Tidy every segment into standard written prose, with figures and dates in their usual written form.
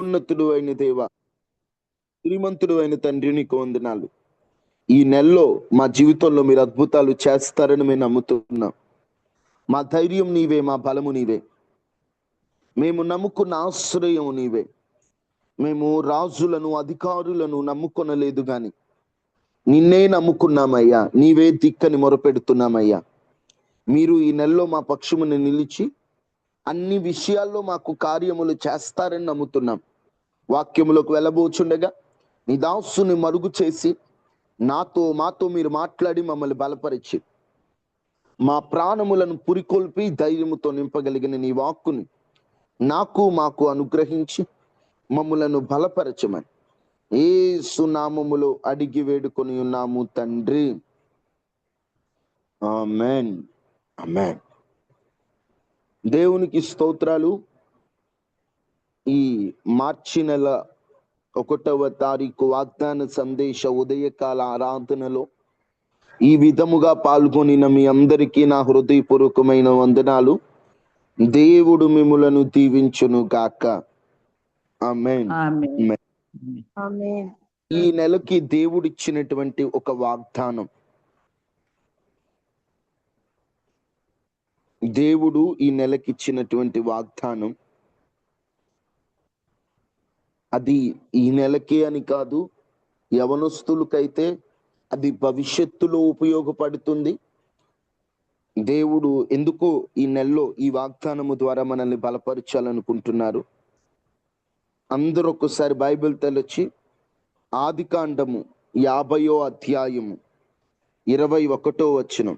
ఉన్నతుడు అయిన దేవ, శ్రీమంతుడు అయిన తండ్రి, నీకు వందనాలు. ఈ నెలలో మా జీవితంలో మీరు అద్భుతాలు చేస్తారని మేము నమ్ముతున్నాం. మా ధైర్యం నీవే, మా బలము నీవే, మేము నమ్ముకున్న ఆశ్రయం నీవే. మేము రాజులను, అధికారులను నమ్ముకొనలేదు గాని నిన్నే నమ్ముకున్నామయ్యా. నీవే దిక్కని మొరపెడుతున్నామయ్యా. మీరు ఈ నెలలో మా పక్షమును నిలిచి అన్ని విషయాల్లో మాకు కార్యములు చేస్తారని నమ్ముతున్నాం. వాక్యములోకి వెళ్ళబోచుండగా నీ దాసుని మరుగు చేసి మాతో మీరు మాట్లాడి మమ్మల్ని బలపరిచి మా ప్రాణములను పురికొల్పి ధైర్యముతో నింపగలిగిన నీ వాక్కుని మాకు అనుగ్రహించి మమ్ములను బలపరచమని యేసు నామములో అడిగి వేడుకొని ఉన్నాము తండ్రి, ఆమేన్. ఆమేన్. దేవునికి స్తోత్రాలు. ఈ మార్చి నెల 1వ తారీఖు వాగ్దాన సందేశ ఉదయకాల ఆరాధనలో ఈ విధముగా పాల్గొనిన మీ అందరికీ నా హృదయపూర్వకమైన వందనాలు. దేవుడు మిమ్ములను దీవించును గాక. ఆమేన్. ఈ నెలకి దేవుడిచ్చినటువంటి ఒక వాగ్దానం, దేవుడు ఈ నెలకిచ్చినటువంటి వాగ్దానం, అది ఈ నెలకే అని కాదు, యవనస్తులకైతే అది భవిష్యత్తులో ఉపయోగపడుతుంది. దేవుడు ఎందుకో ఈ నెలలో ఈ వాగ్దానము ద్వారా మనల్ని బలపరచాలనుకుంటున్నారు. అందరూ ఒకసారి బైబిల్ తెలచి ఆదికాండము 50వ అధ్యాయము 21వ వచనం.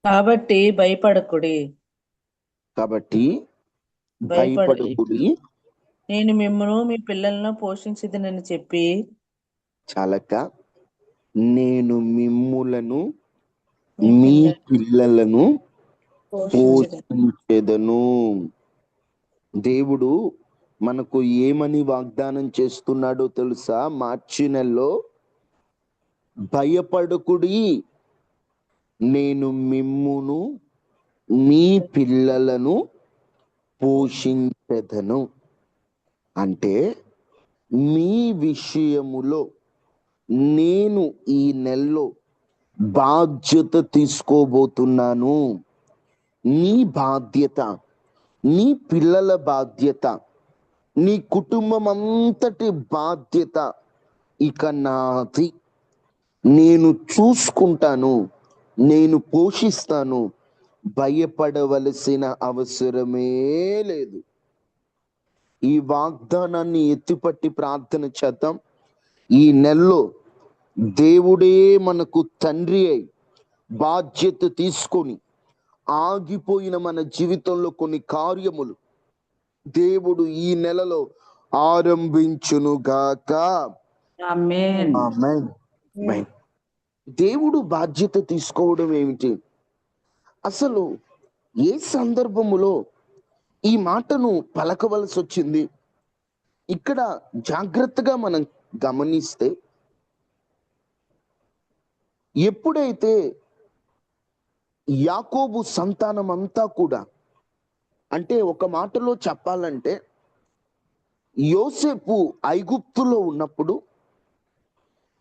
కాబట్టి భయపడకుడి, నేను మిమ్మను మీ పిల్లలను పోషించదనని చెప్పి చాలక నేను మిమ్ములను మీ పిల్లలను పోషించెదను. దేవుడు మనకు ఏమని వాగ్దానం చేస్తున్నాడో తెలుసా? మార్చి నెలలో భయపడకుడి, నేను మిమ్మును మీ పిల్లలను పోషించెదను. అంటే మీ విషయములో నేను ఈ నెలలో బాధ్యత తీసుకోబోతున్నాను. నీ బాధ్యత, నీ పిల్లల బాధ్యత, నీ కుటుంబం అంతటి బాధ్యత ఇక నాది. నేను చూసుకుంటాను, నేను పోషిస్తాను. భయపడవలసిన అవసరమే లేదు. ఈ వాగ్దానాన్ని ఎత్తిపట్టి ప్రార్థన చేద్దాం. ఈ నెలలో దేవుడే మనకు తండ్రి అయి బాధ్యత తీసుకొని ఆగిపోయిన మన జీవితంలో కొన్ని కార్యములు దేవుడు ఈ నెలలో ఆరంభించునుగాక. ఆమేన్. ఆమేన్. దేవుడు బాధ్యత తీసుకోవడం ఏమిటి? అసలు ఏ సందర్భములో ఈ మాటను పలకవలసి వచ్చింది? ఇక్కడ జాగ్రత్తగా మనం గమనిస్తే, ఎప్పుడైతే యాకోబు సంతానం అంతా కూడా, అంటే ఒక మాటలో చెప్పాలంటే యోసేపు ఐగుప్తులో ఉన్నప్పుడు,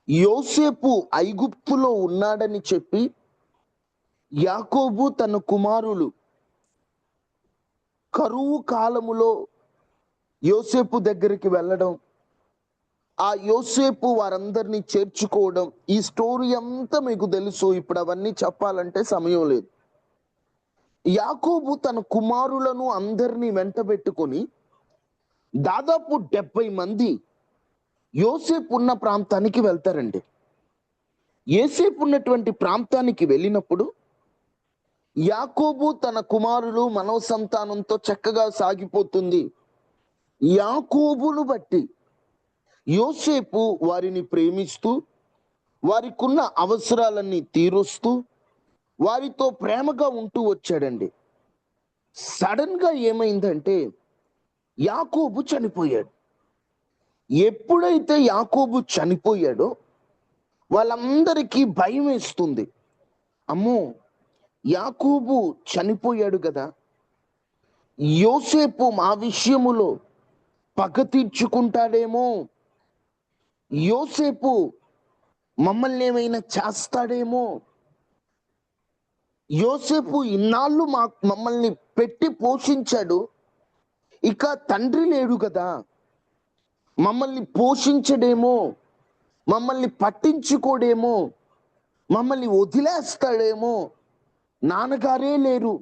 యోసేపు ఐగుప్తులో ఉన్నాడని చెప్పి యాకోబు తన కుమారులు కరువు కాలములో యోసేపు దగ్గరికి వెళ్ళడం, ఆ యోసేపు వారందరినీ చేర్చుకోవడం, ఈ స్టోరీ అంతా మీకు తెలుసు. ఇప్పుడు అవన్నీ చెప్పాలంటే సమయం లేదు. యాకోబు తన కుమారులను అందరినీ వెంట పెట్టుకొని దాదాపు 70 మంది యోసేపు ఉన్న ప్రాంతానికి వెళ్తారండి. యోసేపు ఉన్నటువంటి ప్రాంతానికి వెళ్ళినప్పుడు యాకోబు తన కుమారులు మనవ సంతానంతో చక్కగా సాగిపోతుంది. యాకోబును బట్టి యోసేపు వారిని ప్రేమిస్తూ, వారికున్న అవసరాలన్నీ తీరుస్తూ, వారితో ప్రేమగా ఉంటూ వచ్చాడండి. సడన్ గా ఏమైందంటే యాకోబు చనిపోయాడు. ఎప్పుడైతే యాకోబు చనిపోయాడో వాళ్ళందరికీ భయం వేస్తుంది. అమ్మో, యాకోబు చనిపోయాడు కదా, యోసేపు మా విషయములో పగ తీర్చుకుంటాడేమో, యోసేపు మమ్మల్ని ఏమైనా చేస్తాడేమో, యోసేపు ఇన్నాళ్ళు మమ్మల్ని పెట్టి పోషించాడు, ఇక తండ్రి లేడు కదా, మమ్మల్ని పోషించడేమో, మమ్మల్ని పట్టించుకోడేమో, మమ్మల్ని వదిలేస్తాడేమో, నాన్నగారే లేరు,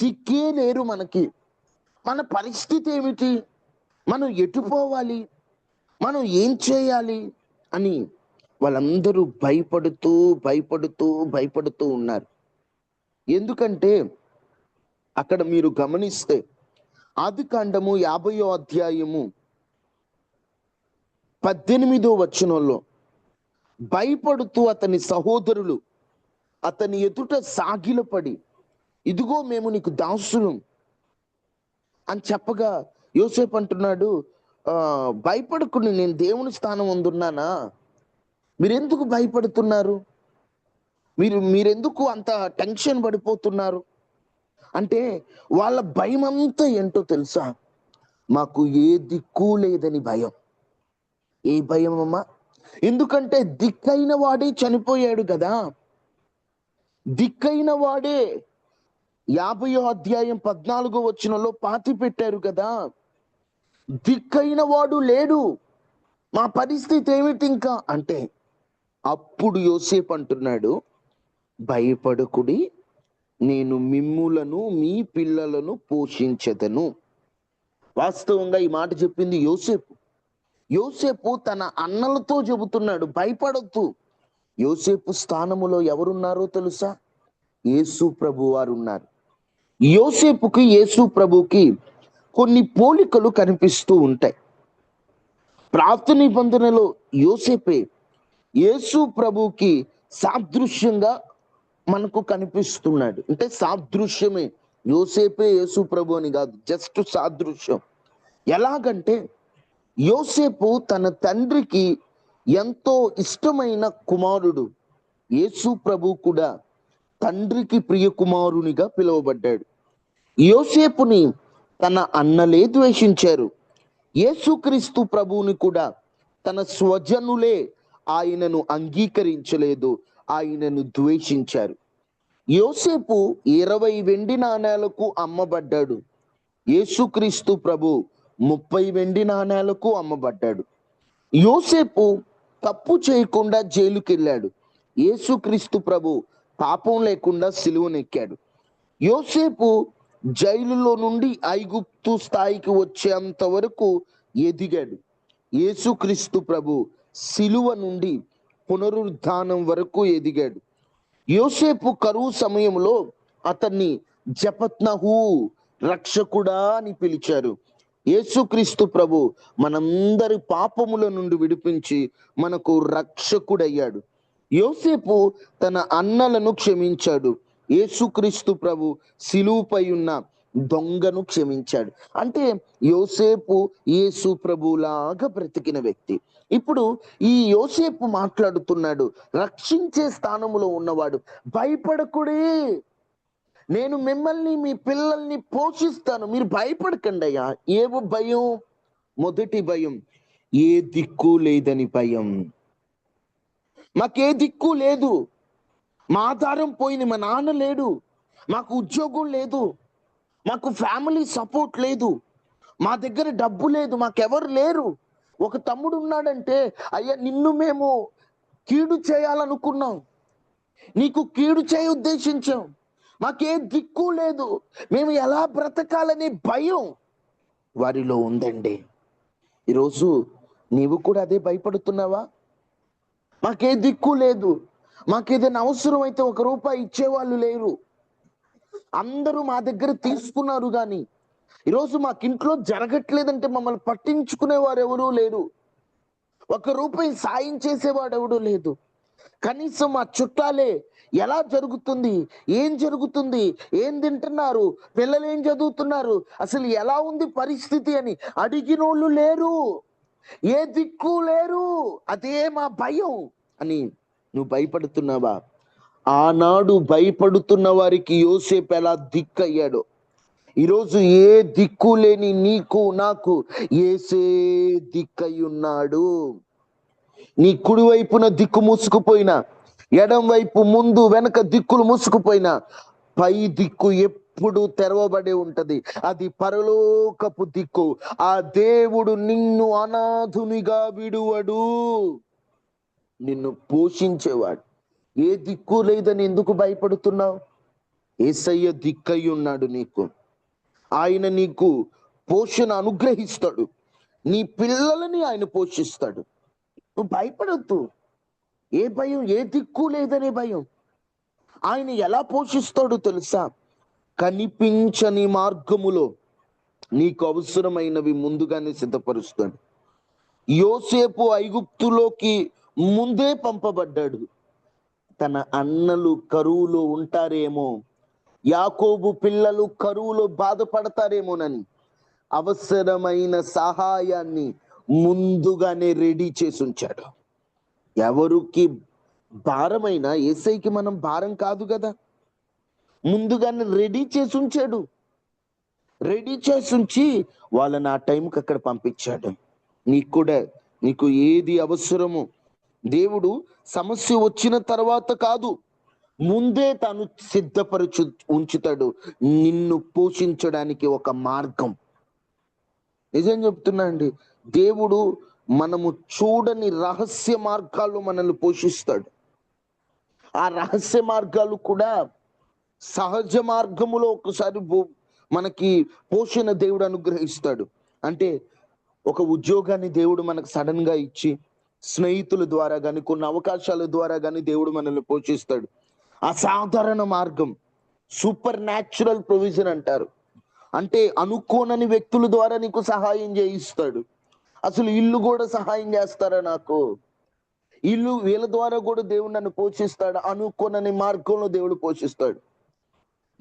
దిక్కే లేరు మనకి, మన పరిస్థితి ఏమిటి, మనం ఎటు పోవాలి, మనం ఏం చేయాలి అని వాళ్ళందరూ భయపడుతూ భయపడుతూ భయపడుతూ ఉన్నారు. ఎందుకంటే అక్కడ మీరు గమనిస్తే ఆదికాండము 50వ అధ్యాయము 18వ వచనంలో భయపడుతూ అతని సహోదరులు అతని ఎదుట సాగిలపడి, ఇదిగో మేము నీకు దాసులం అని చెప్పగా యోసేపు అంటున్నాడు, భయపడకుండా నేను దేవుని స్థానం అందున్నానా, మీరెందుకు భయపడుతున్నారు, మీరెందుకు అంత టెన్షన్ పడిపోతున్నారు అంటే వాళ్ళ భయం అంతా ఏంటో తెలుసా, మాకు ఏ దిక్కు లేదని భయం. ఏ భయం అమ్మా? ఎందుకంటే దిక్కైన వాడే చనిపోయాడు కదా, దిక్కైన వాడే 50వ అధ్యాయం 14వ వచనంలో పాతి పెట్టారు కదా, దిక్కైన వాడు లేడు, మా పరిస్థితి ఏమిటి ఇంకా అంటే, అప్పుడు యోసేపు అంటున్నాడు, భయపడకుడి, నేను మిమ్ములను మీ పిల్లలను పోషించెదను. వాస్తవంగా ఈ మాట చెప్పింది యోసేపు. యోసేపు తన అన్నలతో చెబుతున్నాడు, భయపడొద్దు. యోసేపు స్థానములో ఎవరున్నారో తెలుసా? యేసు ప్రభు వారు ఉన్నారు. యోసేపుకి యేసు ప్రభుకి కొన్ని పోలికలు కనిపిస్తూ ఉంటాయి. ప్రార్థన నిబంధనలో యోసేపే యేసు ప్రభుకి సాదృశ్యంగా మనకు కనిపిస్తున్నాడు. అంటే సాదృశ్యమే, యోసేపే యేసు ప్రభు అని కాదు, జస్ట్ సాదృశ్యం. ఎలాగంటే యోసేపు తన తండ్రికి ఎంతో ఇష్టమైన కుమారుడు. యేసు ప్రభు కూడా తండ్రికి ప్రియ కుమారునిగా పిలువబడ్డాడు. యోసేపుని తన అన్నలే ద్వేషించారు. యేసుక్రీస్తు ప్రభువుని కూడా తన స్వజనులే ఆయనను అంగీకరించలేదు, ఆయనను ద్వేషించారు. యోసేపు 20 వెండి నాణేలకు అమ్మబడ్డాడు. యేసుక్రీస్తు ప్రభు 30 వెండి నాణేలకు అమ్మబడ్డాడు. యోసేపు తప్పు చేయకుండా జైలుకి వెళ్ళాడు. యేసుక్రీస్తు ప్రభు పాపం లేకుండా సిలువనెక్కాడు. యోసేపు జైలులో నుండి ఐగుప్తు స్థాయికి వచ్చేంత వరకు ఎదిగాడు. యేసుక్రీస్తు ప్రభు సిలువ నుండి పునరుద్ధానం వరకు ఎదిగాడు. యోసేపు కరువు సమయంలో అతన్ని జపత్నహు, రక్షకుడా అని పిలిచారు. యేసుక్రీస్తు ప్రభు మనందరి పాపముల నుండి విడిపించి మనకు రక్షకుడయ్యాడు. యోసేపు తన అన్నలను క్షమించాడు. యేసుక్రీస్తు ప్రభు సిలువుపై ఉన్న దొంగను క్షమించాడు. అంటే యోసేపు యేసు ప్రభులాగా బ్రతికిన వ్యక్తి. ఇప్పుడు ఈ యోసేపు మాట్లాడుతున్నాడు, రక్షించే స్థానములో ఉన్నవాడు, భయపడకుడే, నేను మిమ్మల్ని మీ పిల్లల్ని పోషిస్తాను, మీరు భయపడకండి అయ్యా. ఏవో భయం? మొదటి భయం ఏ దిక్కు లేదని భయం. మాకే దిక్కు లేదు, మా ఆధారం పోయింది, మా నాన్న లేడు, మాకు ఉద్యోగం లేదు, మాకు ఫ్యామిలీ సపోర్ట్ లేదు, మా దగ్గర డబ్బు లేదు, మాకెవరు లేరు. ఒక తమ్ముడు ఉన్నాడంటే, అయ్యా నిన్ను మేము కీడు చేయాలనుకున్నాం, నీకు కీడు చేయ ఉద్దేశించాం, మాకే దిక్కు లేదు, మేము ఎలా బ్రతకాలనే భయం వారిలో ఉందండి. ఈరోజు నీవు కూడా అదే భయపడుతున్నావా? మాకే దిక్కు లేదు, మాకేదైనా అవసరం అయితే 1 రూపాయి ఇచ్చేవాళ్ళు లేరు, అందరూ మా దగ్గర తీసుకున్నారు, కానీ ఈరోజు మాకింట్లో జరగట్లేదంటే మమ్మల్ని పట్టించుకునేవారు ఎవరూ లేరు, 1 రూపాయి సాయం చేసేవాడు ఎవడూ లేదు, కనీసం మా చుట్టాలే ఎలా జరుగుతుంది, ఏం జరుగుతుంది, ఏం తింటున్నారు, పిల్లలు ఏం చదువుతున్నారు, అసలు ఎలా ఉంది పరిస్థితి అని అడిగినోళ్ళు లేరు, ఏ దిక్కు లేరు, అదే మా భయం అని నువ్వు భయపడుతున్నావా? ఆనాడు భయపడుతున్న వారికి యోసేపు ఎలా దిక్కయ్యాడో, ఈరోజు ఏ దిక్కు లేని నీకు నాకు యేసే దిక్కై ఉన్నాడు. నీ కుడి వైపున దిక్కు మూసుకుపోయినా, ఎడం వైపు ముందు వెనక దిక్కులు మూసుకుపోయినా, పై దిక్కు ఎప్పుడు తెరవబడి ఉంటది. అది పరలోకపు దిక్కు. ఆ దేవుడు నిన్ను అనాథునిగా విడువడు, నిన్ను పోషించేవాడు. ఏ దిక్కు లేదని ఎందుకు భయపడుతున్నావు? యేసయ్య దిక్కై ఉన్నాడు నీకు. ఆయన నీకు పోషణ అనుగ్రహిస్తాడు. నీ పిల్లలని ఆయన పోషిస్తాడు. నువ్వు భయపడద్దు. ఏ భయం? ఏ దిక్కు లేదనే భయం. ఆయన ఎలా పోషిస్తాడో తెలుసా? కనిపించని మార్గములో నీకు అవసరమైనవి ముందుగానే సిద్ధపరుస్తాడు. యోసేపు ఐగుప్తులోకి ముందే పంపబడ్డాడు. తన అన్నలు కరువులో ఉంటారేమో, యాకోబు పిల్లలు కరువులో బాధపడతారేమోనని అవసరమైన సహాయాన్ని ముందుగానే రెడీ చేసి ఉంచాడు. ఎవరికి భారమైనా యేసయ్యకి మనం భారం కాదు కదా. ముందుగానే రెడీ చేసి ఉంచాడు. రెడీ చేసి ఉంచి వాళ్ళని ఆ టైంకి అక్కడ పంపించాడు. నీకు కూడా, నీకు ఏది అవసరమో దేవుడు సమస్య వచ్చిన తర్వాత కాదు, ముందే తాను సిద్ధపరచు ఉంచుతాడు నిన్ను పోషించడానికి ఒక మార్గం. నిజం చెప్తున్నా అండి, దేవుడు మనము చూడని రహస్య మార్గాల్లో మనల్ని పోషిస్తాడు. ఆ రహస్య మార్గాలు కూడా సహజ మార్గములో ఒకసారి మనకి పోషణ దేవుడు అనుగ్రహిస్తాడు. అంటే ఒక ఉద్యోగాన్ని దేవుడు మనకు సడన్ గా ఇచ్చి, స్నేహితుల ద్వారా కానీ, కొన్ని అవకాశాల ద్వారా కానీ దేవుడు మనల్ని పోషిస్తాడు. అసాధారణ మార్గం, సూపర్ న్యాచురల్ ప్రొవిజన్ అంటారు. అంటే అనుకోనని వ్యక్తుల ద్వారా నీకు సహాయం చేయిస్తాడు. అసలు ఇల్లు కూడా సహాయం చేస్తారా నాకు, ఇల్లు వీళ్ళ ద్వారా కూడా దేవుడు నన్ను పోషిస్తాడు. అనుకోనని మార్గంలో దేవుడు పోషిస్తాడు.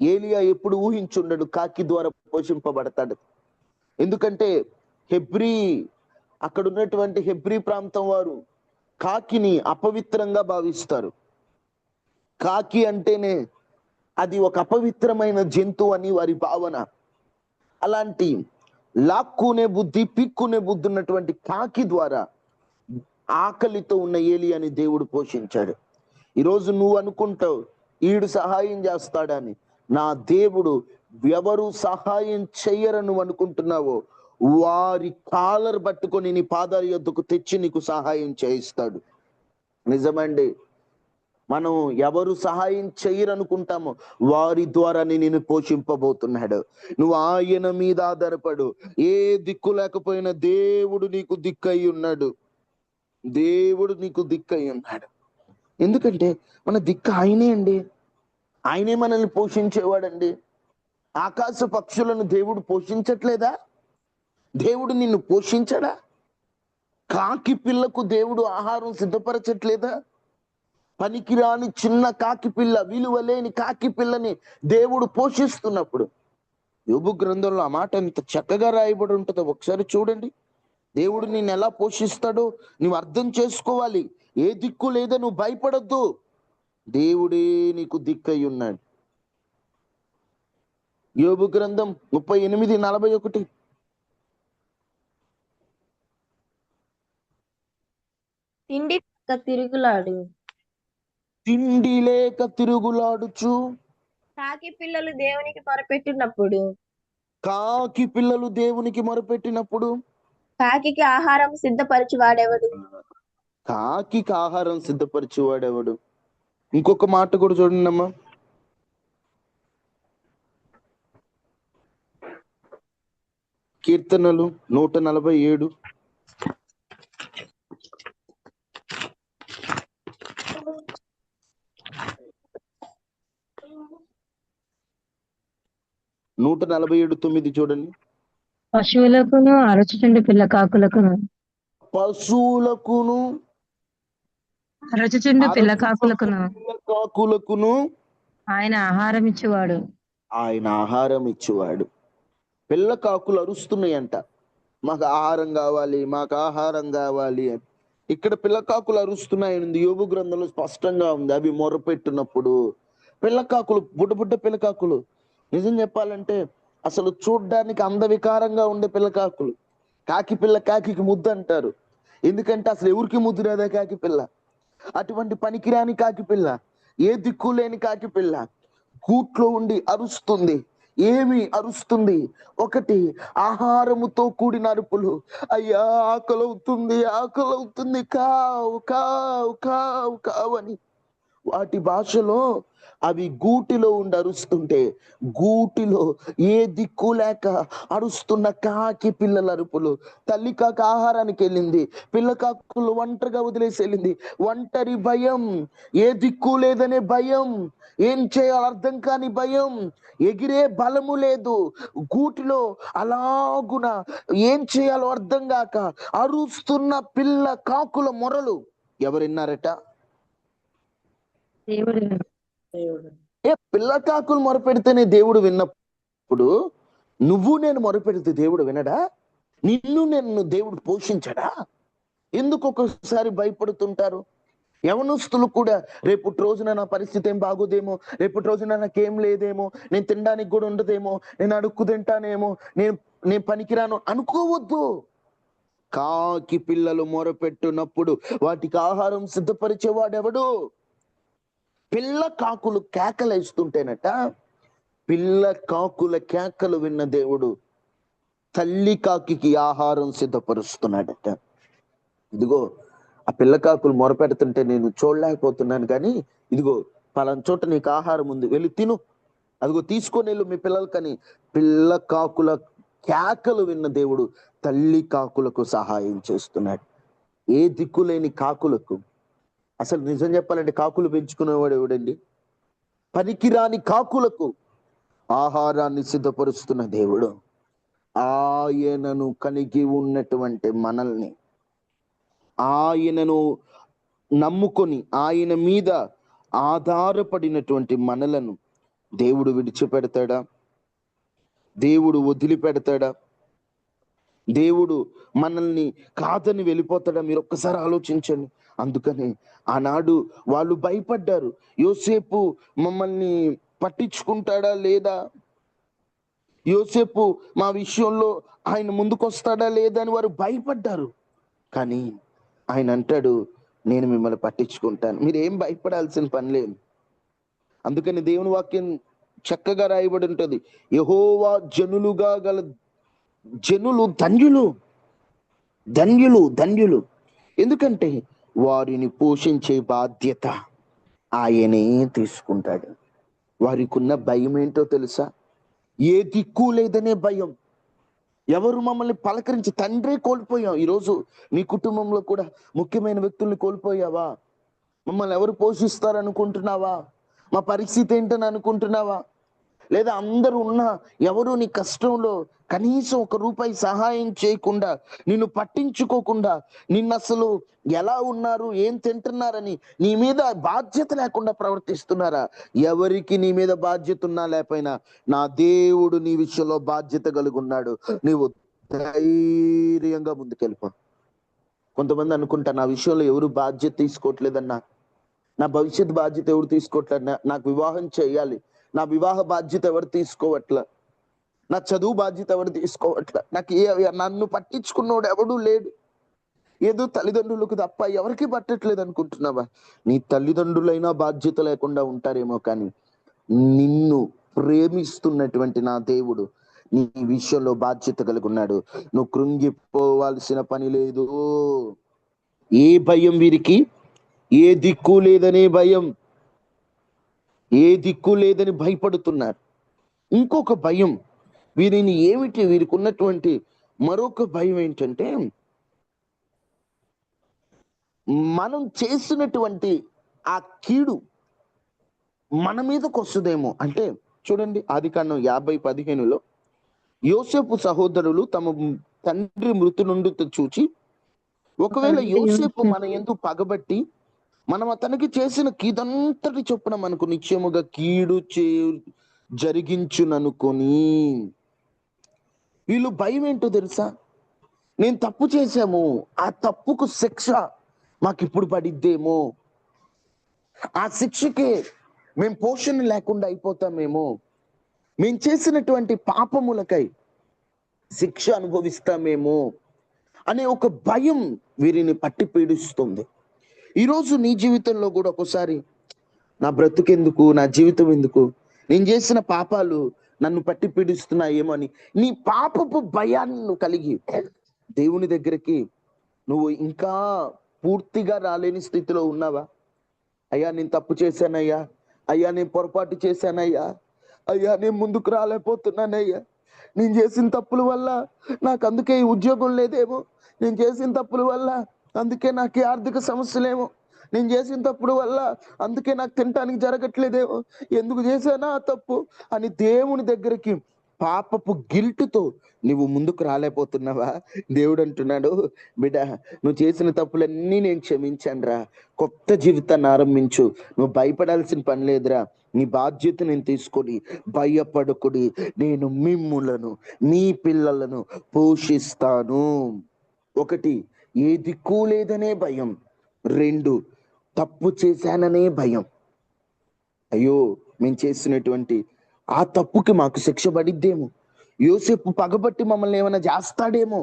ఏలియా ఎప్పుడు ఊహించుండడు కాకి ద్వారా పోషింపబడతాడు. ఎందుకంటే అక్కడ ఉన్నటువంటి హెబ్రీ ప్రాంతం వారు కాకిని అపవిత్రంగా భావిస్తారు. కాకి అంటేనే అది ఒక అపవిత్రమైన జంతువు అని వారి భావన. అలాంటి లాక్కునే బుద్ధి, పిక్కునే బుద్ధి ఉన్నటువంటి కాకి ద్వారా ఆకలితో ఉన్న ఏలియాని దేవుడు పోషించాడు. ఈరోజు నువ్వు అనుకుంటావు ఈడు సహాయం చేస్తాడని. నా దేవుడు ఎవరు సహాయం చెయ్యరని నువ్వు అనుకుంటున్నావో వారి కాలర్ పట్టుకొని నీ పాదాల యొద్దకు తెచ్చి నీకు సహాయం చేయిస్తాడు. నిజమండి, మనం ఎవరు సహాయం చెయ్యరనుకుంటామో వారి ద్వారానే నేను పోషింపబోతున్నాడు. నువ్వు ఆయన మీద ఆధారపడు. ఏ దిక్కు లేకపోయినా దేవుడు నీకు దిక్కై ఉన్నాడు. దేవుడు నీకు దిక్కై ఉన్నాడు. ఎందుకంటే మన దిక్కు ఆయనే అండి. ఆయనే మనల్ని పోషించేవాడండి. ఆకాశ పక్షులను దేవుడు పోషించట్లేదా? దేవుడు నిన్ను పోషించడా? కాకి పిల్లకు దేవుడు ఆహారం సిద్ధపరచట్లేదా? పనికిరాని చిన్న కాకి పిల్ల, విలువ లేని కాకి పిల్లని దేవుడు పోషిస్తున్నప్పుడు, యోబు గ్రంథంలో ఆ మాట ఎంత చక్కగా రాయబడి ఉంటుందో ఒకసారి చూడండి. దేవుడు నిన్ను ఎలా పోషిస్తాడో నువ్వు అర్థం చేసుకోవాలి. ఏ దిక్కు లేదా, నువ్వు భయపడద్దు. దేవుడే నీకు దిక్కై ఉన్నాడు. యోబు గ్రంథం 38:41. తిండి లేక తిరుగులాడుచు కాకి పిల్లలు దేవునికి మొరపెట్టినప్పుడు కాకి ఆహారం సిద్ధపరచువాడెవడు? కాకి ఆహారం సిద్ధపరచువాడెవడు? ఇంకొక మాట కూడా చూడండి అమ్మా. కీర్తనలు 147. నూట 47:9 చూడండి. పశువులకును అరచుచుండు పిల్ల కాకులకును అరచుచుండు పిల్ల కాకులకును ఆయన ఆహారం ఇచ్చేవాడు. ఆయన ఆహారం ఇచ్చేవాడు. పిల్ల కాకులు అరుస్తున్నాయంట, మాకు ఆహారం కావాలి, మాకు ఆహారం కావాలి అని. ఇక్కడ పిల్లకాకులు అరుస్తున్నాయి, యోబు గ్రంథంలో స్పష్టంగా ఉంది. అవి మొరపెట్టినప్పుడు పిల్లకాకులు, బుడ్డ పిల్లకాకులు, నిజం చెప్పాలంటే అసలు చూడ్డానికి అందవికారంగా ఉండే పిల్లకాకులు. కాకి పిల్ల కాకి ముద్దు అంటారు, ఎందుకంటే అసలు ఎవరికి ముద్దు రాదా కాకి పిల్ల. అటువంటి పనికిరాని కాకి పిల్ల, ఏ దిక్కు లేని కాకి పిల్ల గూట్లో ఉండి అరుస్తుంది. ఏమి అరుస్తుంది? ఒకటి, ఆహారముతో కూడిన అరుపులు. అయ్యా ఆకలవుతుంది, ఆకలవుతుంది, కావు కావు కావు కావు అని. వాటి భాషలో అవి గూటిలో ఉండి అరుస్తుంటే, గూటిలో ఏ దిక్కు లేక అరుస్తున్న కాకి పిల్లల అరుపులు. తల్లి కాకి ఆహారానికి వెళ్ళింది, పిల్ల కాకులు ఒంటరిగా వదిలేసి వెళ్ళింది. ఒంటరి భయం, ఏ దిక్కు లేదనే భయం, ఏం చేయాలో అర్థం కాని భయం, ఎగిరే బలము లేదు. గూటిలో అలాగున ఏం చేయాలో అర్థం కాక అరుస్తున్న పిల్ల కాకుల మొరలు ఎవరు విన్నారట? దేవుడు. దేవుడు. పిల్ల కాకులు మొరపెడితేనే దేవుడు విన్నప్పుడు, నువ్వు నేను మొరపెడితే దేవుడు వినడా? నిన్ను నేను దేవుడు పోషించడా? ఎందుకు ఒక్కొక్కసారి భయపడుతుంటారు? యవనస్తులు కూడా రేపటి రోజున నా పరిస్థితి ఏం బాగోదేమో, రేపటి రోజున నాకేం లేదేమో, నేను తినడానికి కూడా ఉండదేమో, నేను అడుక్కు తింటానేమో, నేను పనికిరాను అనుకోవద్దు. కాకి పిల్లలు మొరపెట్టినప్పుడు వాటికి ఆహారం సిద్ధపరిచేవాడెవడు? పిల్ల కాకులు కేకలేస్తుంటేనట, పిల్ల కాకుల కేకలు విన్న దేవుడు తల్లి కాకి ఆహారం సిద్ధపరుస్తున్నాడట. ఇదిగో ఆ పిల్ల కాకులు మొరపెడుతుంటే నేను చూడలేకపోతున్నాను, కానీ ఇదిగో పలానా చోట నీకు ఆహారం ఉంది, వెళ్ళి తిను, అదిగో తీసుకొని వెళ్ళు మీ పిల్లలకని పిల్ల కాకుల కేకలు విన్న దేవుడు తల్లి కాకులకు సహాయం చేస్తున్నాడు. ఏ దిక్కులేని కాకులకు, అసలు నిజం చెప్పాలంటే కాకులు పెంచుకునేవాడు ఎవడండి? పనికిరాని కాకులకు ఆహారాన్ని సిద్ధపరుస్తున్న దేవుడు. ఆయనను కలిగి ఉన్నటువంటి మనల్ని, ఆయనను నమ్ముకొని ఆయన మీద ఆధారపడినటువంటి మనలను దేవుడు విడిచిపెడతాడా? దేవుడు వదిలిపెడతాడా? దేవుడు మనల్ని కాదని వెళ్ళిపోతాడా? మీరు ఒక్కసారి ఆలోచించండి. అందుకని ఆనాడు వాళ్ళు భయపడ్డారు. యోసేపు మమ్మల్ని పట్టించుకుంటాడా లేదా, యోసేపు మా విషయంలో ఆయన ముందుకొస్తాడా లేదా అని వారు భయపడ్డారు. కానీ ఆయన అంటాడు, నేను మిమ్మల్ని పట్టించుకుంటాను, మీరేం భయపడాల్సిన పని లేదు. అందుకని దేవుని వాక్యం చక్కగా రాయబడి ఉంటుంది, యెహోవా జనులుగా గల జనులు ధన్యులు, ధన్యులు, ధన్యులు. ఎందుకంటే వారిని పోషించే బాధ్యత ఆయనే తీసుకుంటాడు. వారికి ఉన్న భయం ఏంటో తెలుసా? ఏ దిక్కు లేదనే భయం. ఎవరు మమ్మల్ని పలకరించి, తండ్రే కోల్పోయాం. ఈరోజు నీ కుటుంబంలో కూడా ముఖ్యమైన వ్యక్తుల్ని కోల్పోయావా? మమ్మల్ని ఎవరు పోషిస్తారనుకుంటున్నావా? మా పరిస్థితి ఏంటని అనుకుంటున్నావా? లేదా అందరూ ఉన్నా ఎవరు నీ కష్టంలో కనీసం ₹1 సహాయం చేయకుండా, నిన్ను పట్టించుకోకుండా, నిన్ను అసలు ఎలా ఉన్నారు, ఏం తింటున్నారని నీ మీద బాధ్యత లేకుండా ప్రవర్తిస్తున్నారా? ఎవరికి నీ మీద బాధ్యత ఉన్నా లేకపోయినా నా దేవుడు నీ విషయంలో బాధ్యత కలిగి ఉన్నాడు. నీవు ధైర్యంగా ముందుకెళ్ళిపో. కొంతమంది అనుకుంటా, నా విషయంలో ఎవరు బాధ్యత తీసుకోవట్లేదన్నా, నా భవిష్యత్ బాధ్యత ఎవరు తీసుకోవట్లేదన్నా, నాకు వివాహం చేయాలి, నా వివాహ బాధ్యత ఎవరు తీసుకోవట్ల, నా చదువు బాధ్యత ఎవరు తీసుకోవట్ల, నాకు నన్ను పట్టించుకున్నోడు ఎవడూ లేడు, ఏదో తల్లిదండ్రులకు తప్ప ఎవరికి పట్టట్లేదు అనుకుంటున్నావా? నీ తల్లిదండ్రులైనా బాధ్యత లేకుండా ఉంటారేమో, కానీ నిన్ను ప్రేమిస్తున్నటువంటి నా దేవుడు నీ విషయంలో బాధ్యత కలిగి ఉన్నాడు. నువ్వు కృంగిపోవాల్సిన పని లేదు. ఏ భయం వీరికి? ఏ దిక్కు లేదనే భయం, ఏ దిక్కు లేదని భయపడుతున్నారు. ఇంకొక భయం వీరిని ఏమిటి? వీరికి ఉన్నటువంటి మరొక భయం ఏంటంటే, మనం చేసినటువంటి ఆ కీడు మన మీదకి వస్తుందేమో. అంటే చూడండి, ఆదికాండం 50:15 యోసేపు సహోదరులు తమ తండ్రి మృతి నుండి చూచి, ఒకవేళ యోసేపు మన యందు పగబట్టి మనం అతనికి చేసిన కీడంతటి చొప్పున మనకు నిశ్చయముగా కీడు జరిగించుననుకొని. వీళ్ళు భయం ఏంటో తెలుసా? నేను తప్పు చేశాము, ఆ తప్పుకు శిక్ష మాకు ఇప్పుడు పడిద్దేమో, ఆ శిక్షకే మేము పోషణ లేకుండా అయిపోతామేమో, మేము చేసినటువంటి పాపములకై శిక్ష అనుభవిస్తామేమో అనే ఒక భయం వీరిని పట్టి పీడిస్తుంది. ఈరోజు నీ జీవితంలో కూడా ఒకసారి నా బ్రతుకెందుకు, నా జీవితం ఎందుకు, నేను చేసిన పాపాలు నన్ను పట్టి పీడిస్తున్నాయేమో అని నీ పాపపు భయాన్ని నువ్వు కలిగి దేవుని దగ్గరికి నువ్వు ఇంకా పూర్తిగా రాలేని స్థితిలో ఉన్నావా? అయ్యా నేను తప్పు చేశానయ్యా, అయ్యా నేను పొరపాటు చేశానయ్యా, అయ్యా నేను ముందుకు రాలేకపోతున్నానయ్యా, నేను చేసిన తప్పుల వల్ల నాకు అందుకే ఈ ఉద్యోగం లేదేమో, నేను చేసిన తప్పుల వల్ల అందుకే నాకు ఈ ఆర్థిక సమస్యలేమో, నేను చేసిన తప్పుడు వల్ల అందుకే నాకు తినటానికి జరగట్లేదేమో, ఎందుకు చేశానా ఆ తప్పు అని దేవుని దగ్గరికి పాపపు గిల్టుతో నువ్వు ముందుకు రాలేకపోతున్నావా? దేవుడు అంటున్నాడు, బిడ్డ నువ్వు చేసిన తప్పులన్నీ నేను క్షమించాను రా, కొత్త జీవితాన్ని ఆరంభించు, నువ్వు భయపడాల్సిన పని లేదురా, నీ బాధ్యత నేను తీసుకొని భయపడకుడి, నేను మిమ్ములను మీ పిల్లలను పోషిస్తాను. ఒకటి, ఏ దిక్కు లేదనే భయం. రెండు, తప్పు చేశాననే భయం. అయ్యో మేము చేసినటువంటి ఆ తప్పుకి మాకు శిక్ష పడిద్దేమో, యోసేపు పగబట్టి మమ్మల్ని ఏమైనా చేస్తాడేమో,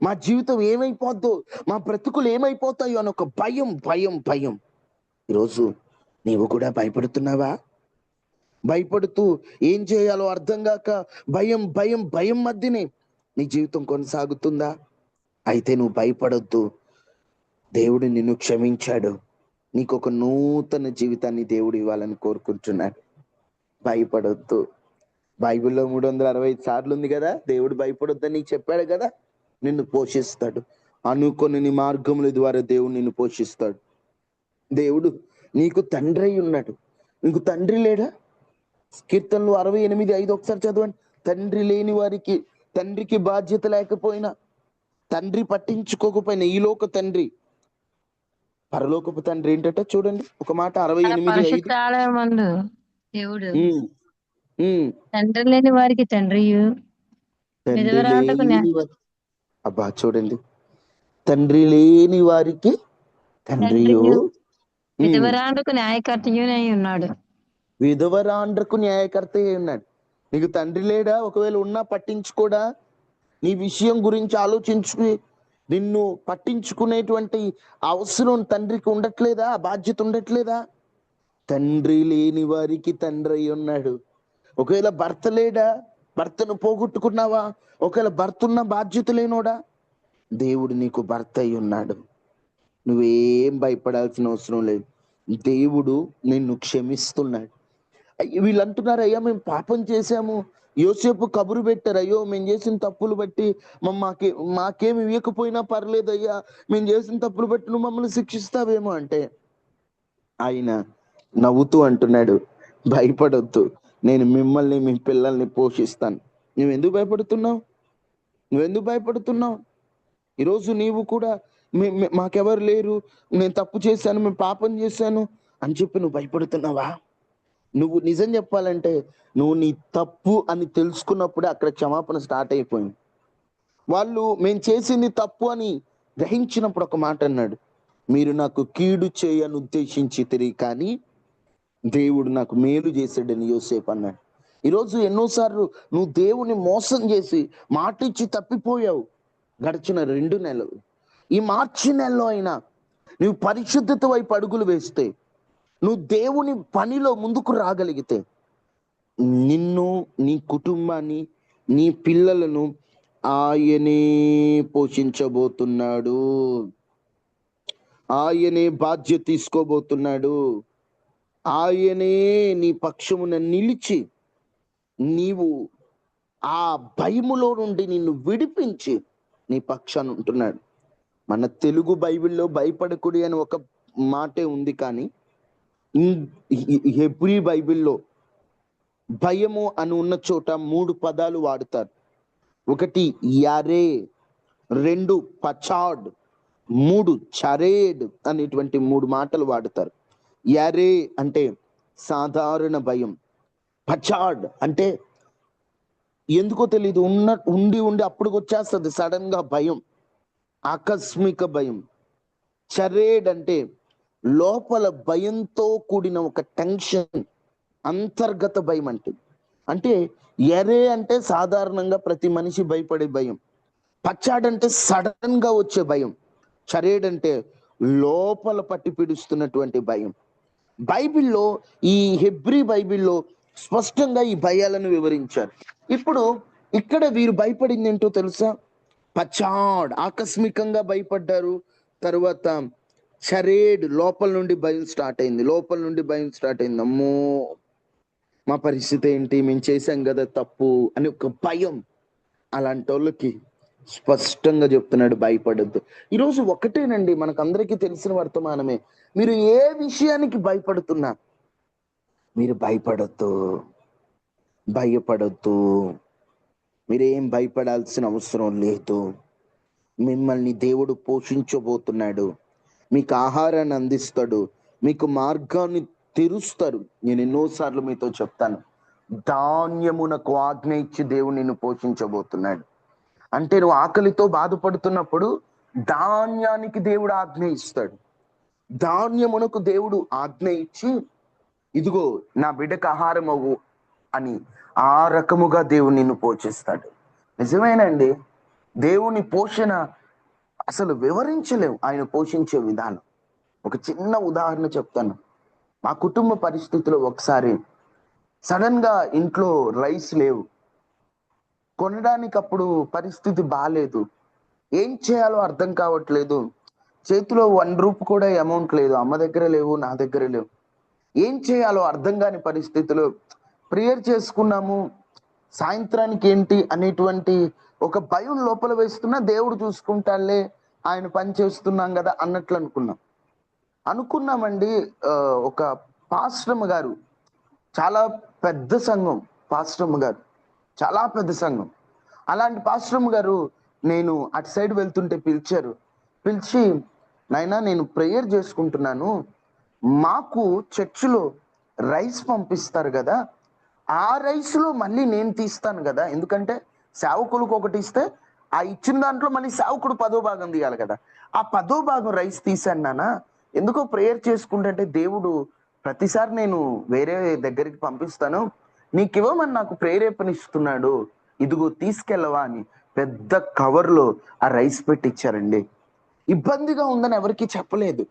మా జీవితం ఏమైపోద్దో, మా బ్రతుకులు ఏమైపోతాయో అని ఒక భయం భయం భయం. ఈరోజు నీవు కూడా భయపడుతున్నావా? భయపడుతూ ఏం చేయాలో అర్థం కాక భయం భయం భయం మధ్యనే నీ జీవితం కొనసాగుతుందా? అయితే నువ్వు భయపడొద్దు, దేవుడు నిన్ను క్షమించాడు, నీకు ఒక నూతన జీవితాన్ని దేవుడు ఇవ్వాలని కోరుకుంటున్నాడు. భయపడొద్దు. బైబిల్లో 365 సార్లు ఉంది కదా, దేవుడు భయపడొద్దని నీకు చెప్పాడు కదా. నిన్ను పోషిస్తాడు, అనుకొని నీ మార్గముల ద్వారా దేవుడు నిన్ను పోషిస్తాడు. దేవుడు నీకు తండ్రి అయి ఉన్నాడు. నీకు తండ్రి లేడా? కీర్తనలు 68:5 ఒకసారి చదవండి. తండ్రి లేని వారికి, తండ్రికి బాధ్యత లేకపోయినా, తండ్రి పట్టించుకోకపోయినా, ఈలోక తండ్రి పరలోకపు తండ్రి ఏంటంటే చూడండి ఒక మాట 68:5. దేవుడు తండ్రి లేని వారికి తండ్రియు, అబ్బా చూడండి, తండ్రి లేని వారికి తండ్రియు, విధవరాండ్రకు న్యాయకర్తయునై ఉన్నాడు. విధవరాండ్రకు న్యాయకర్త ఉన్నాడు. నీకు తండ్రి లేడా? ఒకవేళ ఉన్నా పట్టించుకోడా? నీ విషయం గురించి ఆలోచించుకుని నిన్ను పట్టించుకునేటువంటి అవసరం తండ్రికి ఉండట్లేదా? ఆ బాధ్యత ఉండట్లేదా? తండ్రి లేని వారికి తండ్రి అయి ఉన్నాడు. ఒకవేళ భర్త లేడా? భర్తను పోగొట్టుకున్నావా? ఒకవేళ భర్త ఉన్న బాధ్యత లేనోడా? దేవుడు నీకు భర్త అయి ఉన్నాడు. నువ్వేం భయపడాల్సిన అవసరం లేదు. దేవుడు నిన్ను క్షమిస్తున్నాడు. వీళ్ళు అంటున్నారు, అయ్యా మేము పాపం చేశాము, యోసేపు కబురు పెట్టారు, అయ్యో మేము చేసిన తప్పులు బట్టి మాకేమి ఇవ్వకపోయినా పర్లేదు అయ్యా, మేము చేసిన తప్పులు బట్టి నువ్వు మమ్మల్ని శిక్షిస్తావేమో అంటే ఆయన నవ్వుతూ అంటున్నాడు, భయపడొద్దు, నేను మిమ్మల్ని మీ పిల్లల్ని పోషిస్తాను. నువ్వెందుకు భయపడుతున్నావు? నువ్వెందుకు భయపడుతున్నావు? ఈరోజు నీవు కూడా మాకెవరు లేరు, నేను తప్పు చేశాను, మేము పాపం చేశాను అని చెప్పి నువ్వు భయపడుతున్నావా? నువ్వు నిజం చెప్పాలంటే నువ్వు నీ తప్పు అని తెలుసుకున్నప్పుడే అక్కడ క్షమాపణ స్టార్ట్ అయిపోయింది. వాళ్ళు మేము చేసింది తప్పు అని గ్రహించినప్పుడు ఒక మాట అన్నాడు, మీరు నాకు కీడు చేయని ఉద్దేశించి తిరిగి కానీ దేవుడు నాకు మేలు చేశాడని యోసేపు అన్నాడు. ఈరోజు ఎన్నోసార్లు నువ్వు దేవుని మోసం చేసి మాటిచ్చి తప్పిపోయావు. గడిచిన 2 నెలలు, ఈ మార్చి నెలలో అయినా నువ్వు పరిశుద్ధత వైపు అడుగులు వేస్తే, నువ్వు దేవుని పనిలో ముందుకు రాగలిగితే, నిన్ను, నీ కుటుంబాన్ని, నీ పిల్లలను ఆయనే పోషించబోతున్నాడు. ఆయనే బాధ్యత తీసుకోబోతున్నాడు. ఆయనే నీ పక్షమున నిలిచి నీవు ఆ భయములో నుండి నిన్ను విడిపించి నీ పక్షాన ఉంటున్నాడు. మన తెలుగు బైబిల్లో భయపడకుడి అని ఒక మాటే ఉంది, కానీ హెబ్రీ బైబిల్లో భయము అని ఉన్న చోట 3 పదాలు వాడతారు. 1 యారే, 2 పచాడ్, 3 చరేడ్ అనేటువంటి 3 మాటలు వాడతారు. యారే అంటే సాధారణ భయం, పచాడ్ అంటే ఎందుకో తెలియదు ఉండి అప్పుడు వచ్చేస్తుంది సడన్ గా భయం, ఆకస్మిక భయం. చరేడ్ అంటే లోపల భయంతో కూడిన ఒక టెన్షన్, అంతర్గత భయం అంటే ఎరే అంటే సాధారణంగా ప్రతి మనిషి భయపడే భయం. పచ్చాడంటే సడన్ గా వచ్చే భయం. చరేడ్ అంటే లోపల పట్టి పీడిస్తున్నటువంటి భయం. బైబిల్లో, ఈ హెబ్రీ బైబిల్లో స్పష్టంగా ఈ భయాలను వివరించారు. ఇప్పుడు ఇక్కడ వీరు భయపడింది ఏంటో తెలుసా? పచాడ్, ఆకస్మికంగా భయపడ్డారు. తర్వాత చరేడ్, లోపల నుండి భయం స్టార్ట్ అయింది. అమ్మో, మా పరిస్థితి ఏంటి, మేము చేసాం కదా తప్పు అని ఒక భయం. అలాంటి వాళ్ళకి స్పష్టంగా చెప్తున్నాడు, భయపడద్దు. ఈరోజు ఒకటేనండి, మనకందరికీ తెలిసిన వర్తమానమే. మీరు ఏ విషయానికి భయపడుతున్నా మీరు భయపడొద్దు. మీరేం భయపడాల్సిన అవసరం లేదు. మిమ్మల్ని దేవుడు పోషించబోతున్నాడు, మీకు ఆహారాన్ని అందిస్తాడు, మీకు మార్గాన్ని తెరుస్తాడు. నేను ఎన్నోసార్లు మీతో చెప్తాను, ధాన్యమునకు ఆజ్ఞ ఇచ్చి దేవుడు నిన్ను పోషించబోతున్నాడు. అంటే నువ్వు ఆకలితో బాధపడుతున్నప్పుడు ధాన్యానికి దేవుడు ఆజ్ఞ ఇస్తాడు. ధాన్యమునకు దేవుడు ఆజ్ఞ ఇచ్చి, ఇదిగో నా బిడ్డకు ఆహారం అవ్వు అని ఆ రకముగా దేవుడు నిన్ను పోషిస్తాడు. నిజమేనండి, దేవుని పోషణ అసలు వివరించలేము, ఆయన పోషించే విధానం. ఒక చిన్న ఉదాహరణ చెప్తాను. మా కుటుంబ పరిస్థితిలో ఒకసారి సడన్ గా ఇంట్లో రైస్ లేవు, కొనడానికి అప్పుడు పరిస్థితి బాగాలేదు, ఏం చేయాలో అర్థం కావట్లేదు. చేతిలో 1 రూపాయి కూడా అమౌంట్ లేదు, అమ్మ దగ్గర లేవు, నా దగ్గర లేవు. ఏం చేయాలో అర్థం కాని పరిస్థితిలో ప్రేయర్ చేసుకున్నాము. సాయంత్రానికి ఏంటి అనేటువంటి ఒక భయం లోపల వేస్తున్నా, దేవుడు చూసుకుంటాలే, ఆయన పని చేస్తున్నాం కదా అన్నట్లు అనుకున్నామండి. ఒక పాస్టమ్ గారు, చాలా పెద్ద సంఘం, చాలా పెద్ద సంఘం. అలాంటి పాస్టమ్ గారు నేను అటు సైడ్ వెళ్తుంటే పిలిచి, నాయనా నేను ప్రేయర్ చేసుకుంటున్నాను, మాకు చర్చిలో రైస్ పంపిస్తారు కదా, ఆ రైస్ లో మళ్ళీ నేను తీస్తాను కదా, ఎందుకంటే సేవకులకు ఒకటి ఇస్తే ఆ ఇచ్చిన దాంట్లో మళ్ళీ సేవకుడు 10వ భాగం తీయాలి కదా, ఆ 10వ భాగం రైస్ తీసాను నాన్న. ఎందుకో ప్రేయర్ చేసుకుంటే దేవుడు ప్రతిసారి నేను వేరే దగ్గరికి పంపిస్తాను, నీకు ఇవ్వమని నాకు ప్రేరేపణ ఇస్తున్నాడు, ఇదిగో తీసుకెళ్ళవా అని పెద్ద కవర్లో ఆ రైస్ పెట్టి ఇచ్చారండి. ఇబ్బందిగా ఉందని ఎవరికి చెప్పలేదు,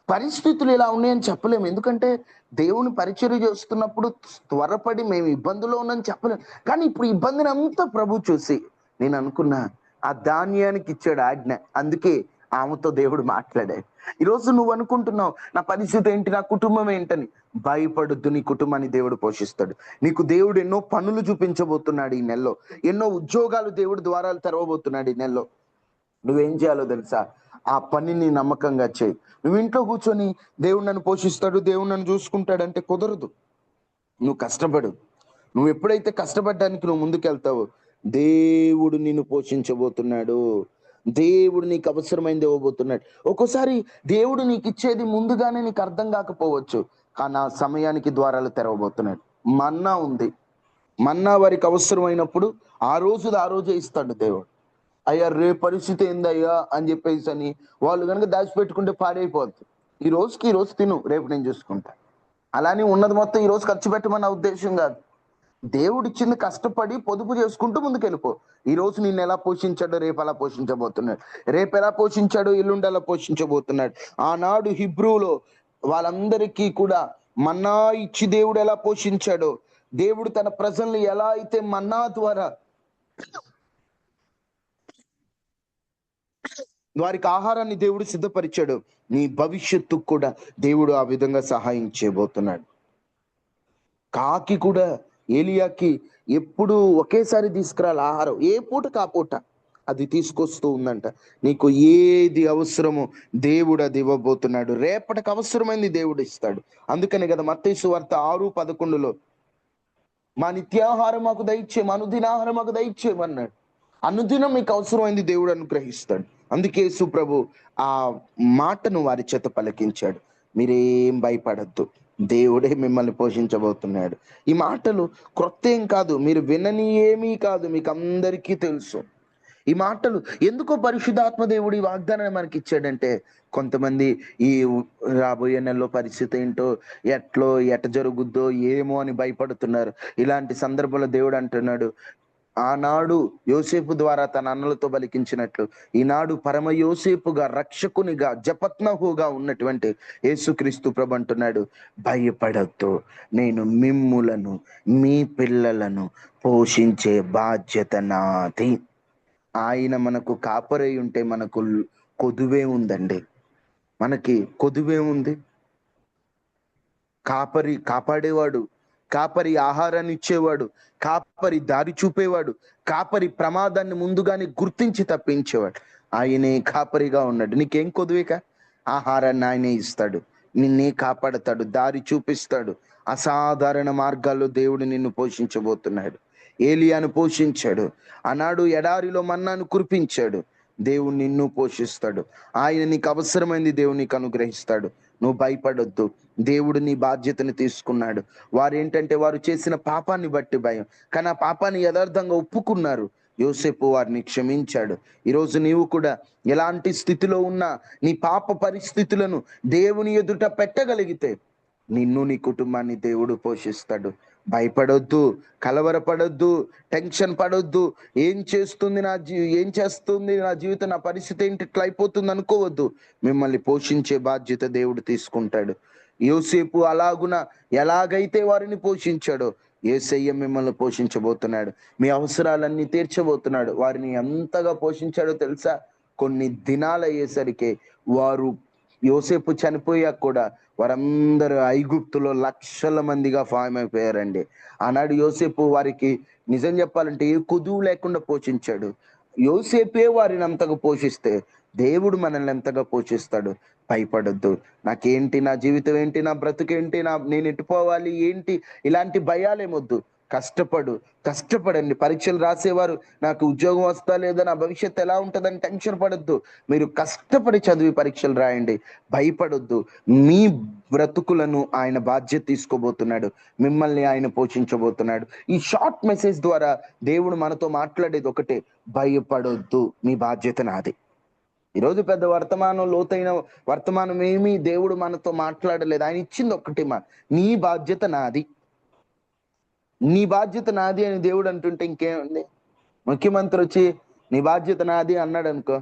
పరిస్థితులు ఇలా ఉన్నాయని చెప్పలేము, ఎందుకంటే దేవుని పరిచర్య చేస్తున్నప్పుడు త్వరపడి మేము ఇబ్బందులో ఉన్నామని చెప్పలేము. కానీ ఇప్పుడు ఇబ్బందిని అంతా ప్రభు చూసి, నేను అనుకున్నా ఆ ధాన్యానికి ఇచ్చాడు ఆజ్ఞ, అందుకే ఆమెతో దేవుడు మాట్లాడాడు. ఈరోజు నువ్వు అనుకుంటున్నావు నా పరిస్థితి ఏంటి, నా కుటుంబం ఏంటని. భయపడొద్దు, నీ కుటుంబాన్ని దేవుడు పోషిస్తాడు. నీకు దేవుడు ఎన్నో పనులు చూపించబోతున్నాడు ఈ నెలలో, ఎన్నో ఉద్యోగాలు దేవుడు ద్వారాలు తెరవబోతున్నాడు ఈ నెలలో. నువ్వేం చేయాలో తెలుసా? ఆ పనిని నమ్మకంగా చేయి. నువ్వు ఇంట్లో కూర్చొని దేవుడు నన్ను పోషిస్తాడు, దేవుడు నన్ను చూసుకుంటాడంటే కుదరదు. నువ్వు కష్టపడు. నువ్వు ఎప్పుడైతే కష్టపడడానికి నువ్వు ముందుకెళ్తావో దేవుడు నిన్ను పోషించబోతున్నాడు, దేవుడు నీకు అవసరమైంది ఇవ్వబోతున్నాడు. ఒక్కోసారి దేవుడు నీకు ఇచ్చేది ముందుగానే నీకు అర్థం కాకపోవచ్చు, కానీ ఆ సమయానికి ద్వారాలు తెరవబోతున్నాడు. మన్నా ఉంది, మన్నా వారికి అవసరమైనప్పుడు ఆ రోజే ఇస్తాడు దేవుడు. అయ్యా రేపు పరిస్థితి ఏందయ్యా అని చెప్పేసి అని వాళ్ళు కనుక దాచిపెట్టుకుంటే పాడైపోద్ది. ఈ రోజు తిను, రేపు నేను చూసుకుంటా. అలానే ఉన్నది మొత్తం ఈ రోజు ఖర్చు పెట్టమన్న ఉద్దేశం కాదు. దేవుడు ఇచ్చింది కష్టపడి పొదుపు చేసుకుంటూ ముందుకెళ్ళిపో. ఈ రోజు నిన్ను ఎలా పోషించాడో రేపు అలా పోషించబోతున్నాడు, రేపు ఎలా పోషించాడో ఎల్లుండి అలా పోషించబోతున్నాడు. ఆనాడు హిబ్రూలో వాళ్ళందరికీ కూడా మన్నా ఇచ్చి దేవుడు ఎలా పోషించాడో, దేవుడు తన ప్రజల్ని ఎలా అయితే మన్నా ద్వారా వారికి ఆహారాన్ని దేవుడు సిద్ధపరిచాడు, నీ భవిష్యత్తుకు కూడా దేవుడు ఆ విధంగా సహాయం చేయబోతున్నాడు. కాకి కూడా ఏలియాకి ఎప్పుడు ఒకేసారి తీసుకురాలి ఆహారం, ఏ పూటకు ఆ పూట అది తీసుకొస్తూ ఉందంట. నీకు ఏది అవసరమో దేవుడు అది ఇవ్వబోతున్నాడు, రేపటికి అవసరమైంది దేవుడు ఇస్తాడు. అందుకనే కదా మత్తయి సువార్త 6:11 మా నిత్యాహారం మాకు దయచేయం, అనుదినాహారం మాకు దయచేయమన్నాడు. అనుదినం మీకు అవసరమైంది దేవుడు అనుగ్రహిస్తాడు. అందుకే యేసు ప్రభు ఆ మాటను వారి చేత పలికించాడు, మీరేం భయపడద్దు, దేవుడే మిమ్మల్ని పోషించబోతున్నాడు. ఈ మాటలు క్రొత్త ఏం కాదు, మీరు వినని ఏమీ కాదు, మీకు అందరికీ తెలుసు. ఈ మాటలు ఎందుకో పరిశుద్ధాత్మ దేవుడు ఈ వాగ్దానాన్ని మనకి ఇచ్చాడంటే, కొంతమంది ఈ రాబోయే నెలలో పరిస్థితి ఏంటో, ఎట జరుగుద్దో ఏమో అని భయపడుతున్నారు. ఇలాంటి సందర్భంలో దేవుడు అంటున్నాడు, ఆనాడు యోసేపు ద్వారా తన అన్నలతో పలికించినట్లు ఈనాడు పరమ యోసేపుగా, రక్షకునిగా, జపత్నహుగా ఉన్నటువంటి యేసుక్రీస్తు ప్రభు అంటున్నాడు, భయపడద్దు, నేను మిమ్ములను, మీ పిల్లలను పోషించే బాధ్యత నాది. ఆయన మనకు కాపరై ఉంటే మనకు కొదువే ఉందండి. మనకి కొదువే ఉంది. కాపరి కాపాడేవాడు, కాపరి ఆహారాన్ని ఇచ్చేవాడు, కాపరి దారి చూపేవాడు, కాపరి ప్రమాదాన్ని ముందుగానే గుర్తించి తప్పించేవాడు. ఆయనే కాపరిగా ఉన్నాడు. నీకేం కొదువేక? ఆహారాన్ని ఆయనే ఇస్తాడు, నిన్నే కాపాడతాడు, దారి చూపిస్తాడు. అసాధారణ మార్గాల్లో దేవుడు నిన్ను పోషించబోతున్నాడు. ఏలియాను పోషించాడు, ఆనాడు ఎడారిలో మన్నాను కురిపించాడు. దేవుడు నిన్ను పోషిస్తాడు. ఆయన నీకు అవసరమైంది దేవుడు నీకు అనుగ్రహిస్తాడు. నువ్వు భయపడొద్దు. దేవుడు నీ బాధ్యతను తీసుకున్నాడు. వారు చేసిన పాపాన్ని బట్టి భయం, కానీ ఆ పాపాన్ని యథార్థంగా ఒప్పుకున్నారు. యోసేపు వారిని క్షమించాడు. ఈరోజు నీవు కూడా ఎలాంటి స్థితిలో ఉన్నా నీ పాప పరిస్థితులను దేవుని ఎదుట పెట్టగలిగితే నిన్ను, నీ కుటుంబాన్ని దేవుడు పోషిస్తాడు. భయపడొద్దు, కలవరపడొద్దు, టెన్షన్ పడొద్దు. ఏం చేస్తుంది నా జీవితం, నా పరిస్థితి ఏంటి, ఇట్లా అయిపోతుంది అనుకోవద్దు. మిమ్మల్ని పోషించే బాధ్యత దేవుడు తీసుకుంటాడు. యోసేపు ఎలాగైతే వారిని పోషించాడో యేసయ్య మిమ్మల్ని పోషించబోతున్నాడు. మీ అవసరాలన్నీ తీర్చబోతున్నాడు. వారిని ఎంతగా పోషించాడో తెలుసా? కొన్ని దినాలు అయ్యేసరికి యోసేపు చనిపోయాక కూడా వారందరూ ఐగుప్తులో లక్షల మందిగా ఫామ్ అయిపోయారండి. ఆనాడు యోసేపు వారికి నిజం చెప్పాలంటే ఏ కొదువు లేకుండా పోషించాడు. యోసేపే వారిని అంతగా పోషిస్తే దేవుడు మనల్ని ఎంతగా పోషిస్తాడు. భయపడొద్దు. నాకేంటి, నా జీవితం ఏంటి, నా బ్రతుకేంటి, నేను ఎట్టుపోవాలి ఏంటి, ఇలాంటి భయాలేమొద్దు. కష్టపడండి. పరీక్షలు రాసేవారు నాకు ఉద్యోగం వస్తా లేదా, నా భవిష్యత్తు ఎలా ఉంటుందని టెన్షన్ పడొద్దు. మీరు కష్టపడి చదివి పరీక్షలు రాయండి. భయపడొద్దు. మీ బ్రతుకులను ఆయన బాధ్యత తీసుకోబోతున్నాడు. మిమ్మల్ని ఆయన పోషించబోతున్నాడు. ఈ షార్ట్ మెసేజ్ ద్వారా దేవుడు మనతో మాట్లాడేది ఒకటే, భయపడొద్దు, మీ బాధ్యత నాది. ఈరోజు పెద్ద లోతైన వర్తమానం ఏమీ దేవుడు మనతో మాట్లాడలేదు. ఆయన ఇచ్చింది ఒక్కటి, నీ బాధ్యత నాది, నీ బాధ్యత నాది అని దేవుడు అంటుంటే ఇంకేముంది? ముఖ్యమంత్రి వచ్చి నీ బాధ్యత నాది అన్నాడు అనుకో,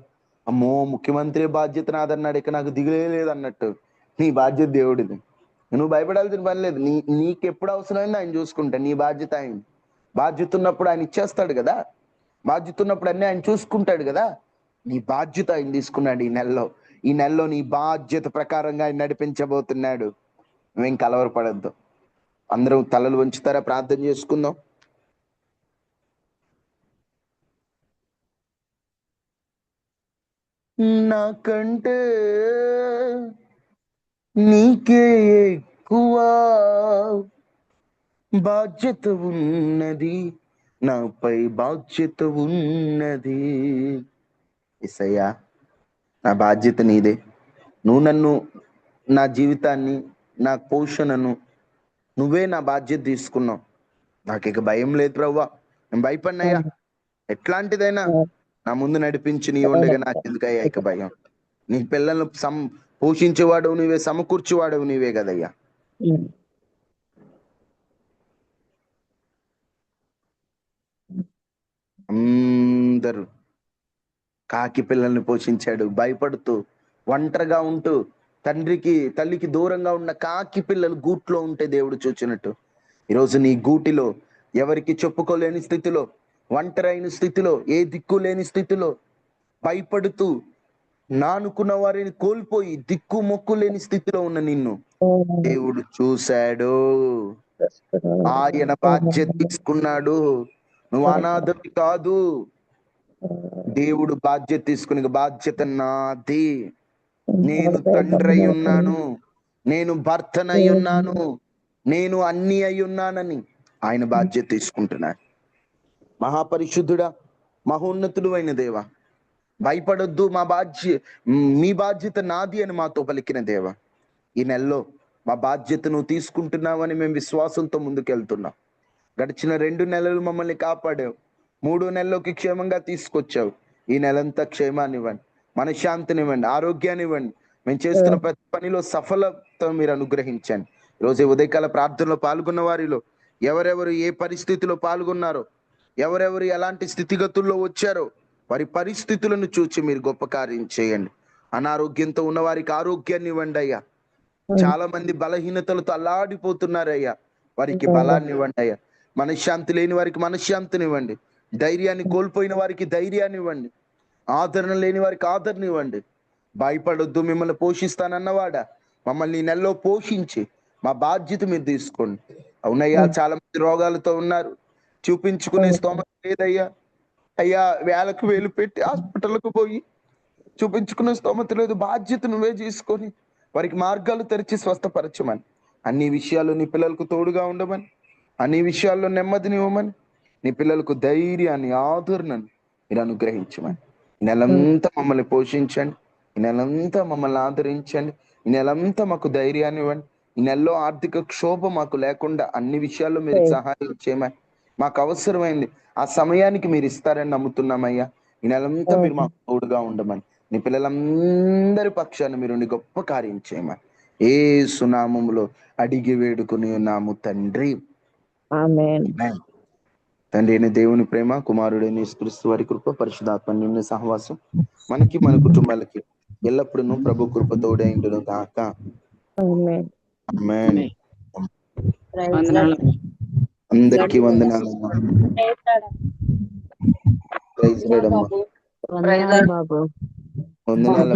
అమ్మో ముఖ్యమంత్రి బాధ్యత నాది అన్నాడు, ఇక నాకు దిగులే లేదు అన్నట్టు. నీ బాధ్యత దేవుడిది, నువ్వు భయపడాల్సిన పని లేదు. నీకు ఎప్పుడు అవసరమైంది ఆయన చూసుకుంటా. నీ బాధ్యత ఆయన. బాధ్యత ఉన్నప్పుడు ఆయన ఇచ్చేస్తాడు కదా, బాధ్యత ఉన్నప్పుడు అన్నీ ఆయన చూసుకుంటాడు కదా. నీ బాధ్యత ఆయన తీసుకున్నాడు. ఈ నెలలో నీ బాధ్యత ప్రకారంగా ఆయన నడిపించబోతున్నాడు. నువ్వేం కలవరపడద్దు. అందరూ తలలు వంచుతారా? ప్రార్థన చేసుకుందాం. నాకంటే నీకే ఎక్కువ బాధ్యత ఉన్నది, నాపై బాధ్యత ఉన్నది. యేసయ్యా, నా బాధ్యత నీదే. నువ్వు నన్ను, నా జీవితాన్ని, నా పోషణను నువ్వే నా బాధ్యత తీసుకున్నావు. నాకు ఇక భయం లేదు ప్రభువా. నేను భయపడినయ్యా. ఎట్లాంటిదైనా నా ముందు నడిపించి నీ ఉండగా నాకు ఎందుకయ్యా ఇక భయం. నీ పిల్లలను పోషించేవాడు నీవే, సమకూర్చేవాడు నీవే కదయ్యా. అందరూ కాకి పిల్లల్ని పోషించాడు. భయపడుతూ, ఒంటరిగా ఉంటూ, తల్లికి దూరంగా ఉన్న కాకి పిల్లలు గూట్లో ఉంటే దేవుడు చూచినట్టు ఈరోజు నీ గూటిలో ఎవరికి చెప్పుకోలేని స్థితిలో, ఒంటరైన స్థితిలో, ఏ దిక్కు లేని స్థితిలో, భయపడుతూ నానుకున్న వారిని కోల్పోయి దిక్కు మొక్కు లేని స్థితిలో ఉన్న నిన్ను దేవుడు చూశాడు. ఆయన బాధ్యత తీసుకున్నాడు. నువ్వు అనాథవి కాదు. దేవుడు బాధ్యత తీసుకుని, బాధ్యత నాది, నేను తండ్రి అయి ఉన్నాను, నేను భర్తనై ఉన్నాను, నేను అన్ని అయి ఉన్నానని ఆయన బాధ్యత తీసుకుంటున్నాడు. మహాపరిశుద్ధుడా, మహోన్నతుడు అయిన దేవా, భయపడొద్దు, మీ బాధ్యత నాది అని మాతో పలికిన దేవా, ఈ నెలలో మా బాధ్యతను తీసుకుంటున్నావని మేము విశ్వాసంతో ముందుకెళ్తున్నాం. గడిచిన 2 నెలలు మమ్మల్ని కాపాడావు, 3వ నెలలోకి క్షేమంగా తీసుకొచ్చావు. ఈ నెలంతా క్షేమాన్ని ఇవ్వండి, మనశ్శాంతినివ్వండి, ఆరోగ్యాన్ని ఇవ్వండి. మేము చేస్తున్న ప్రతి పనిలో సఫలత మీరు అనుగ్రహించండి. ఈరోజు ఉదయకాల ప్రార్థనలో పాల్గొన్న వారిలో ఎవరెవరు ఏ పరిస్థితిలో పాల్గొన్నారో, ఎవరెవరు ఎలాంటి స్థితిగతుల్లో వచ్చారో వారి పరిస్థితులను చూచి మీరు గొప్ప కార్యం చేయండి. అనారోగ్యంతో ఉన్న వారికి ఆరోగ్యాన్ని ఇవ్వండి అయ్యా. చాలా మంది బలహీనతలతో అల్లాడిపోతున్నారయ్యా, వారికి బలాన్ని ఇవ్వండి అయ్యా. మనశ్శాంతి లేని వారికి మనశ్శాంతిని ఇవ్వండి, ధైర్యాన్ని కోల్పోయిన వారికి ధైర్యాన్ని ఇవ్వండి, ఆదరణ లేని వారికి ఆదరణ ఇవ్వండి. భయపడొద్దు, మిమ్మల్ని పోషిస్తానన్నవాడా మమ్మల్ని ఈ నెలలో పోషించి మా బాధ్యత మీరు తీసుకోండి. అవునయ్యా, చాలా మంది రోగాలతో ఉన్నారు, చూపించుకునే స్తోమత లేదయ్యా. అయ్యా, వేలకు వేలు పెట్టి హాస్పిటల్కు పోయి చూపించుకునే స్తోమత లేదు. బాధ్యత నువ్వే తీసుకొని వారికి మార్గాలు తెరిచి స్వస్థపరచమని, అన్ని విషయాల్లో నీ పిల్లలకు తోడుగా ఉండమని, అన్ని విషయాల్లో నెమ్మదిని ఇవ్వమని, నీ పిల్లలకు ధైర్యాన్ని ఆదరణను మీరు అనుగ్రహించమని. ఈ నెలంతా మమ్మల్ని పోషించండి, ఈ నెలంతా మమ్మల్ని ఆదరించండి, ఈ నెలంతా మాకు ధైర్యాన్ని ఇవ్వండి. ఈ నెలలో ఆర్థిక క్షోభ మాకు లేకుండా అన్ని విషయాల్లో మీరు సహాయం చేయమని, మాకు అవసరమైంది ఆ సమయానికి మీరు ఇస్తారని నమ్ముతున్నామయ్యా. ఈ నెలంతా మీరు మాకు తోడుగా ఉండమని, నీ పిల్లలందరి పక్షాన్ని మీరు గొప్ప కార్యం చేయమని యేసు నామములో అడిగి వేడుకుని ఉన్నాము తండ్రి. ఆమేన్. తండ్రి అయిన దేవుని ప్రేమ, కుమారుడైన యేసుక్రీస్తు వారి కృప, పరిశుద్ధాత్మ నిన్న సహవాసం మనకి మన కుటుంబాలకి ఎల్లప్పుడూ ప్రభు కృప తోడైండును గాక. ఆమేన్. ఆమేన్. అందరికీ వందనాలు. ప్రైజ్ లార్డ్ అమ్మా. వందనాలు బాబు. వందనాలు.